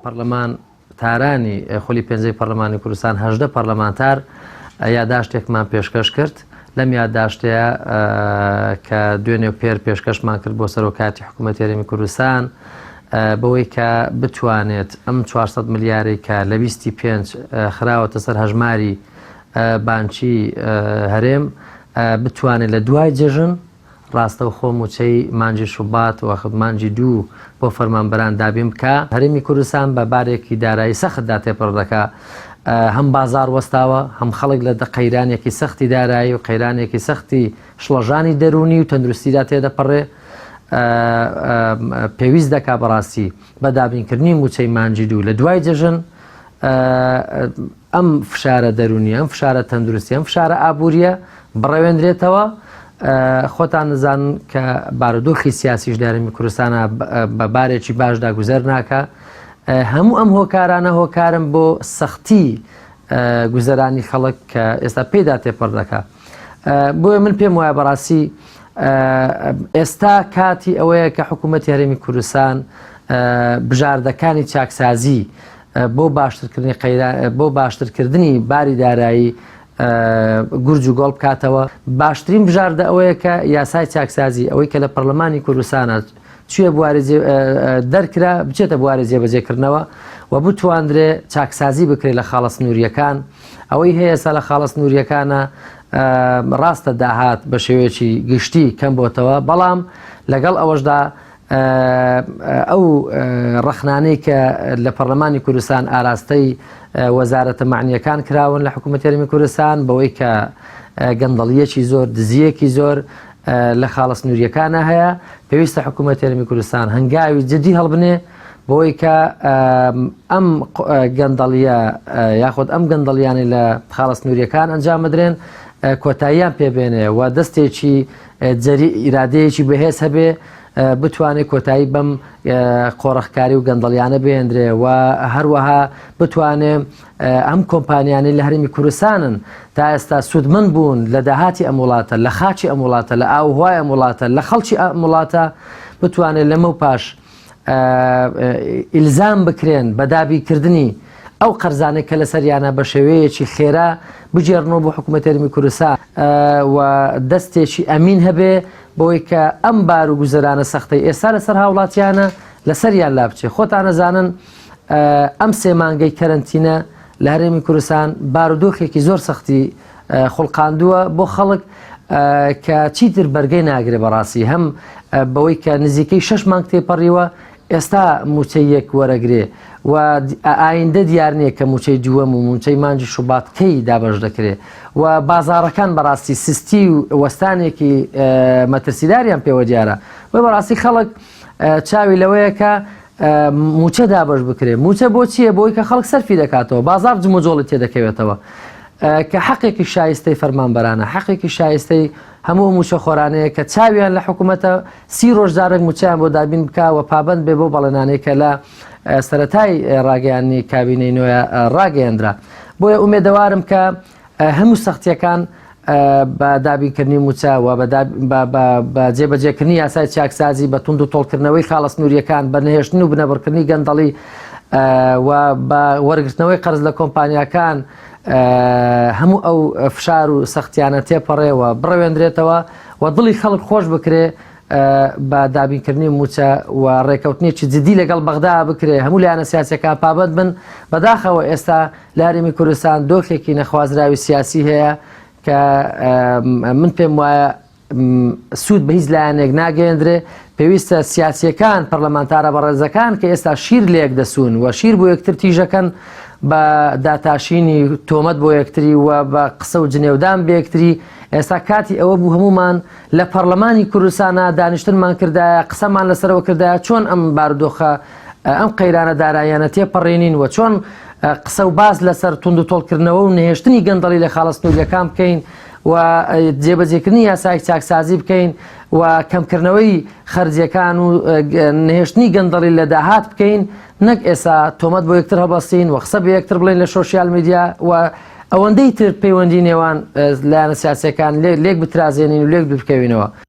پەرلەمان تارانی خۆلی پێنجەی پەرلەمانی کوردستان 18 پەرلەمانتار یادداشتێکمان پێشکەش کرد لەم یادداشتەیە کە دوێنێ پێر پێشکەشمان کرد بۆ سەرۆکاتی حکوومەتی هەرێمی کوردستان بەوەی کە بتوانێت ئەم 400 ملیاری کە لە 25 خراوەتە سەر هەژماری بانکی هەرێم بتوانێت لە دوای جێژن ڕاستەوخۆ موچەی مانجی شوبات و مانجی دوو بۆ فەرمانبەران دابین بکە هەرێمی کوردستان بە بارێکی دارایی سەختدا تێپەڕ دەکا هەم بازار وەستاوە هەم خەڵک لە قەیرانێکی سەختی دارایی و قەیرانێکی سەختی شڵەژانی دەرونی و تەندروستیدا تێدەپەڕێ پێویست دەکا بەڕاستی بە دابینکردنی موچەی مانجی دوو لە دوای جێژن ئەم فشارە دەرونی ئەم فشارە تەندروستی ئەم فشارە ئابوووریە بڕەوێنرێتەوە خۆتان نزانن کە بارودۆخی سیاسیش دارمی کوردستانە بە بارێکی باشدا گوزەر ناکە هەموو ئەم هۆکارانە هۆکارم بۆ سەختی گوزەرانی خەڵک کە ئێستا پێدا تێپەڕ دەکا بۆیە من پێم وایە بەڕاستی ئێستا کاتی ئەوەیە کە حکوومەتی هەرێمی کوردستان بژاردەکانی چاکسازی بۆ باشترکردنی باری دارایی گورج و گۆڵ بکاتەوە باشترین بژاردە ئەوەیە کە یاسای چاکسازی ئەوەی کە لە پەرلەمانی کوردستانە چیە دەرکرا بچێتە بوارە جێبەجێکردنەوە و بتواندرێ چاکسازی بکرێت لە خاڵە سنووریەکان ئەوەی هەیە ئێستا لە خاڵە سنووریەکانە ڕاستە داهات بە شێوەیەکی گشتی کەم بۆتەوە بەڵام لەگەڵ ئەوەشدا ئەو ڕەخنانەی کە لە پەرلەمانی کوردستان ئاراستەی وەزارەتە معنیەکان کراون لە حکوومەتی هەرێمی کوردستان بەوەی کە گەندەڵیەکی زۆر دزیەکی زۆر لە خاڵە سنووریەکانە هەیە پێویستە حکوومەتی هەرێمی کوردستان هەنگاوی جدی هەڵبنێ بۆی کە ئەم گەندەڵیە یاخود ئەم گەندەڵیانی لە خاڵە سنووریەکان ئەنجام بدرێن کۆتاییان پێبێنێ و دەستێکی ئیرادەیەکی بەهێز هەبێ بتوانێت کۆتایی بەم قۆڕەخکاری و گەندەڵیانە بێندرێ و هەروەها بتوانێت ئەم کۆمپانیانی لە هەرێمی کوردستانن تا ئێستا سوودمەند بوون لە داهاتی ئەم وڵاتە لە خاچی ئەم وڵاتە لە ئاوهوای ئەم وڵاتە لە خەڵکی ئەم وڵاتە بتوانێت لەمە پاش ئیلزام بکرێن بە دابیکردنی ئەو قەرزانێک کە لە سەریانە بە شێوەیەکی خێرا بجێڕنەوە بۆ حکوومەتی هەرێمی کوردستان و دەستێکی ئەمین هەبێ بۆی کە ئەم بار و گوزەرانە سەختەی ئێستا لەسەر هاوڵاتیانە لەسەریان لا بچێ خۆتان نەزانن ئەم سێ مانگەی کەرەنتینە لە هەرێمی کوردستان بارودۆخێکی زۆر سەختی خوڵقاندووە بۆ خەڵک کە چیتر بەرگەی ناگرێ بەڕاستی هەم بەوەی کە نزیکەی 6 مانگ تێپەڕیوە ئێستا موچەیەک وەرەگرێ و ئایندە دیار نییە کە موچەی دووەم و موچەی مانجی شوبات کەی دابەش دەکرێت و بازارەکان بەڕاستی سستی و وەستانێکی مەترسیداریان پێوە دیارە و بەڕاستی خەڵک چاوی لەوەیە کە موچە دابش بکرێ موچە بۆ چییە بۆی کە خەڵک سەرفی دەکاتەوە بازار جمۆجۆڵی تێدەکەوێتەوە کە حەقێکی شایستەی فەرمانبەرانە حەقێکی شایستەی هەموو موچە خۆرانەیە کە چاویان لە حکوومەتە 30 ڕۆژدارێک موچیان بۆ دابین بکە و پابند بێ بۆ بەڵێنانەی کە لە سەرەتای ڕاگەیانی کابینەی نوێ ڕاگەیاندرا بۆیە ئومێدەوارم کە هەموو سەختیەکان بە دابینکردنی موچە و بە جێبەجێکردنی یاسای چاکسازی بە توند و تۆڵکردنەوەی خاڵە سنووریەکان بە نەهێشتن و بنەبڕکردنی گەندەڵی و بە وەرگرتنەوەی قەرز لە کۆمپانیەکان هەموو ئەو فشار و سەختیانە تێپەڕێەوە بڕەوێندرێتەوە و دڵی خەڵک خۆش بکرێ بە دابینکردنی موچە و ڕێکەوتنیێکی جدی لەگەڵ بەغدا بکرێ هەموو لایەنە سیاسەکان پابند بن بەداخەوە ئێستا لە هەرێمی کوردستان دۆخێکی نەخوازراوی سیاسی هەیە کە من پێم وایە سوود بە هیچ لایەنێک ناگەێنرێ پێویستە سیاسیەکان پەرلەمانتارە بەڕێزەکان کە ئێستا شیر لێک دەسوون و شیر بۆ یەکتر تیژەکەن بە داتاشینی تۆمەت بۆ یەکتری و بە قسە و جنێودان بە یەکتری ئێستا کاتی ئەوە بوو هەمومان لە پەرلەمانی کوردستانە دانیشتنمان کردایە قسەمان لەسەرەوە کردایە چۆن ئەم بارودۆخە ئەم قەیرانە داراییانە تێپەڕێنین و چۆن قسە و باز لەسەر توند و تۆڵکردنەوە و نهێشتنی گەندەڵی لە خاڵە سنووریەکان بکەین و جێبەجێکردنی یاسای چاکسازی بکەین و کەمکردنەوەی خەرجیەکان و نهێشتنی گەندەڵی لە داهات بکەین نەک ئێستا تۆمەت بۆ یەکتر هەبەستین و قسە بە یەکتر بڵێن لە سۆشیال میدیا و ئەوەندەی تر پەیوەندی نێوان لایەنە سیاسیەکان لێک بترازێنین و لێک بکەوینەوە.